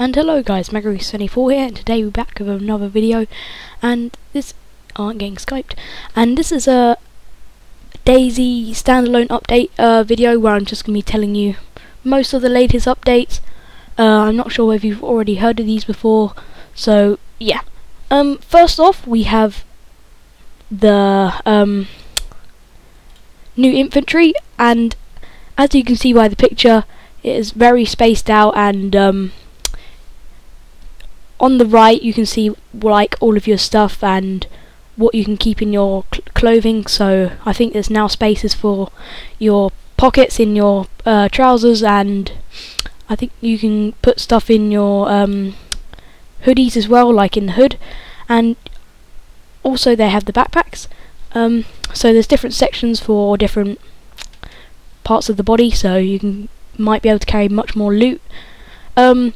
And hello guys, Megary74 here, and today we're back with another video, and this, I'm getting Skyped, and this is a DayZ Standalone update video where I'm just going to be telling you most of the latest updates. I'm not sure if you've already heard of these before, so yeah. First off, we have the new Infantry, and as you can see by the picture, it is very spaced out, and on the right you can see like all of your stuff and what you can keep in your clothing. So I think there's now spaces for your pockets in your trousers, and I think you can put stuff in your hoodies as well, like in the hood. And also they have the backpacks, so there's different sections for different parts of the body, so you might be able to carry much more loot. And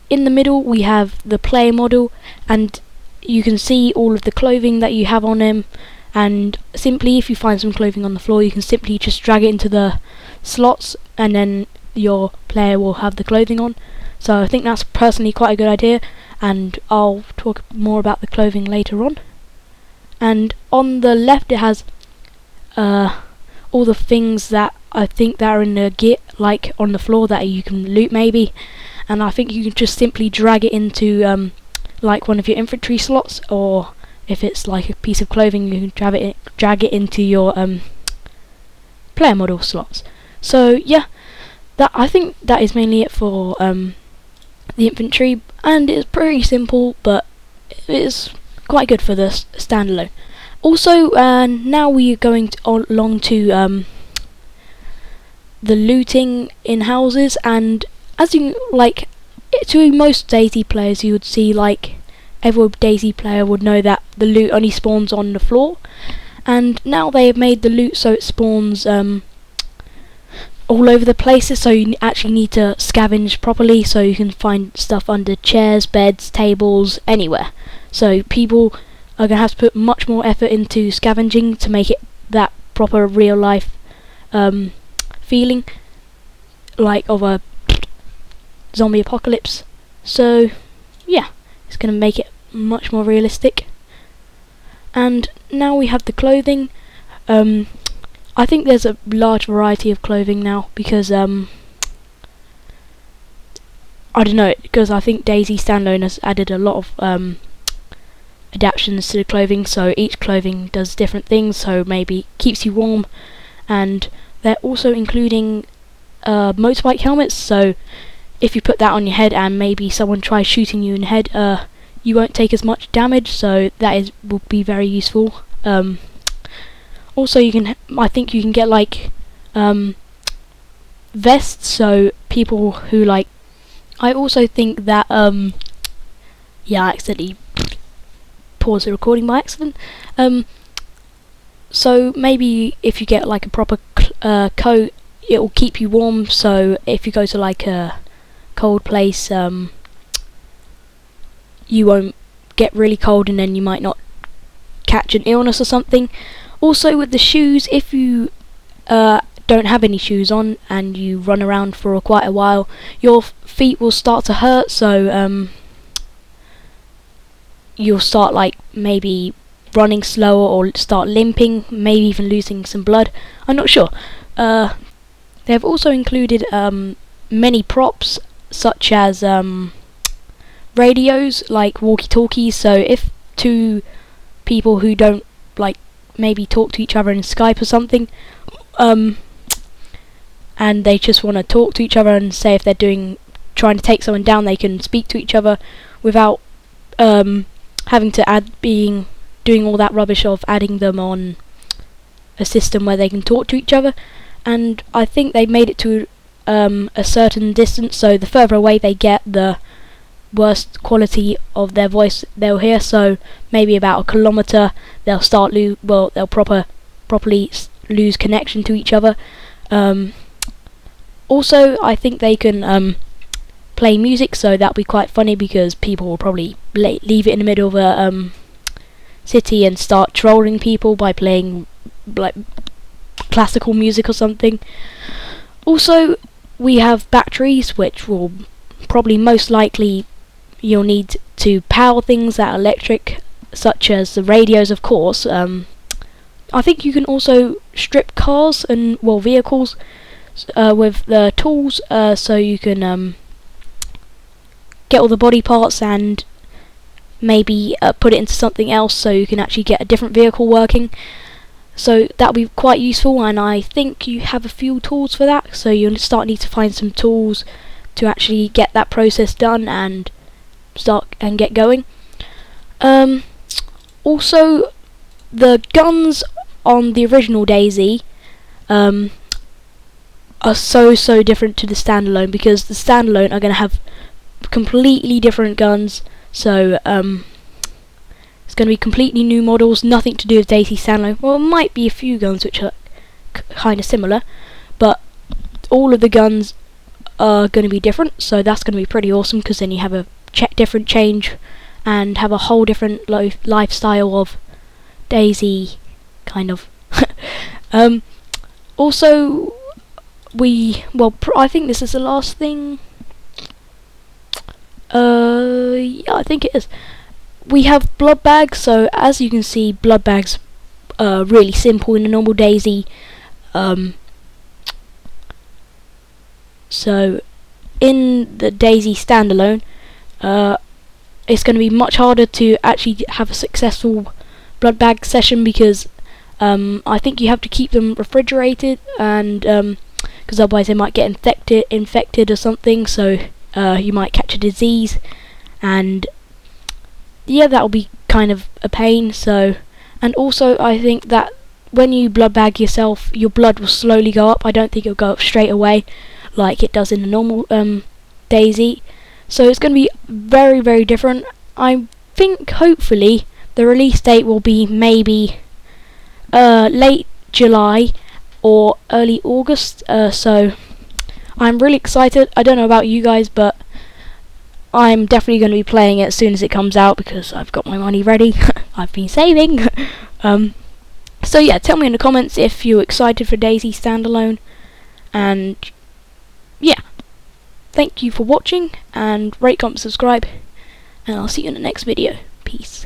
in the middle we have the player model, and you can see all of the clothing that you have on him, and simply if you find some clothing on the floor you can simply just drag it into the slots, and then your player will have the clothing on. So I think that's personally quite a good idea, and I'll talk more about the clothing later on. And on the left it has all the things that I think that are in the gear, like on the floor, that you can loot maybe, and I think you can just simply drag it into like one of your infantry slots, or if it's like a piece of clothing you can drag it into your player model slots. So yeah, I think that is mainly it for the infantry, and it's pretty simple, but it's quite good for the standalone. Also, now we are going along to the looting in houses, and as you like, to most DayZ players, you would see, like, every DayZ player would know that the loot only spawns on the floor, and now they have made the loot so it spawns all over the places, so you actually need to scavenge properly, so you can find stuff under chairs, beds, tables, anywhere. So people are going to have to put much more effort into scavenging to make it that proper real life feeling, like of a zombie apocalypse. So yeah, it's going to make it much more realistic. And now we have the clothing. I think there's a large variety of clothing now, because I don't know, because I think DayZ Standalone has added a lot of adaptations to the clothing, so each clothing does different things, so maybe keeps you warm. And they're also including motorbike helmets, so if you put that on your head and maybe someone tries shooting you in the head, you won't take as much damage, so that will be very useful. Also, I think you can get like vests, so people who like. I also think that yeah, I accidentally paused the recording by accident. So maybe if you get like a proper coat, it will keep you warm. So if you go to like a cold place, you won't get really cold, and then you might not catch an illness or something. Also with the shoes, if you don't have any shoes on and you run around for quite a while, your feet will start to hurt, so you'll start like maybe running slower or start limping, maybe even losing some blood. I'm not sure. They have also included many props, such as radios, like walkie-talkies, so if two people who don't like maybe talk to each other in Skype or something, and they just want to talk to each other, and say if they're trying to take someone down, they can speak to each other without having to doing all that rubbish of adding them on a system where they can talk to each other. And I think they made it to a certain distance, so the further away they get, the worst quality of their voice they'll hear. So maybe about a kilometre they'll start they'll properly lose connection to each other. Also, I think they can play music, so that'll be quite funny, because people will probably leave it in the middle of a city and start trolling people by playing like classical music or something. Also, we have batteries which will probably most likely you'll need to power things that are electric, such as the radios, of course. I think you can also strip cars and vehicles with the tools, so you can get all the body parts and maybe put it into something else, so you can actually get a different vehicle working. So that'll be quite useful, and I think you have a few tools for that, so you'll need to find some tools to actually get that process done and start and get going. Also, the guns on the original DayZ are so different to the standalone, because the standalone are going to have completely different guns. So it's going to be completely new models, nothing to do with DayZ Standalone. Well, it might be a few guns which are kind of similar, but all of the guns are going to be different, so that's going to be pretty awesome, because then you have a different change and have a whole different lifestyle of DayZ, kind of. Also, I think this is the last thing. Yeah, I think it is. We have blood bags, so as you can see, blood bags are really simple in a normal DayZ. So in the DayZ Standalone, it's going to be much harder to actually have a successful blood bag session, because I think you have to keep them refrigerated, and because otherwise they might get infected or something, so you might catch a disease, and yeah, that'll be kind of a pain. So, and also I think that when you blood bag yourself, your blood will slowly go up. I don't think it'll go up straight away like it does in the normal DayZ. So it's going to be very different. I think hopefully the release date will be maybe late July or early August. So I'm really excited. I don't know about you guys, but I'm definitely going to be playing it as soon as it comes out, because I've got my money ready. I've been saving. So yeah, tell me in the comments if you're excited for DayZ Standalone, and yeah, thank you for watching, and rate, comment, subscribe, and I'll see you in the next video. Peace.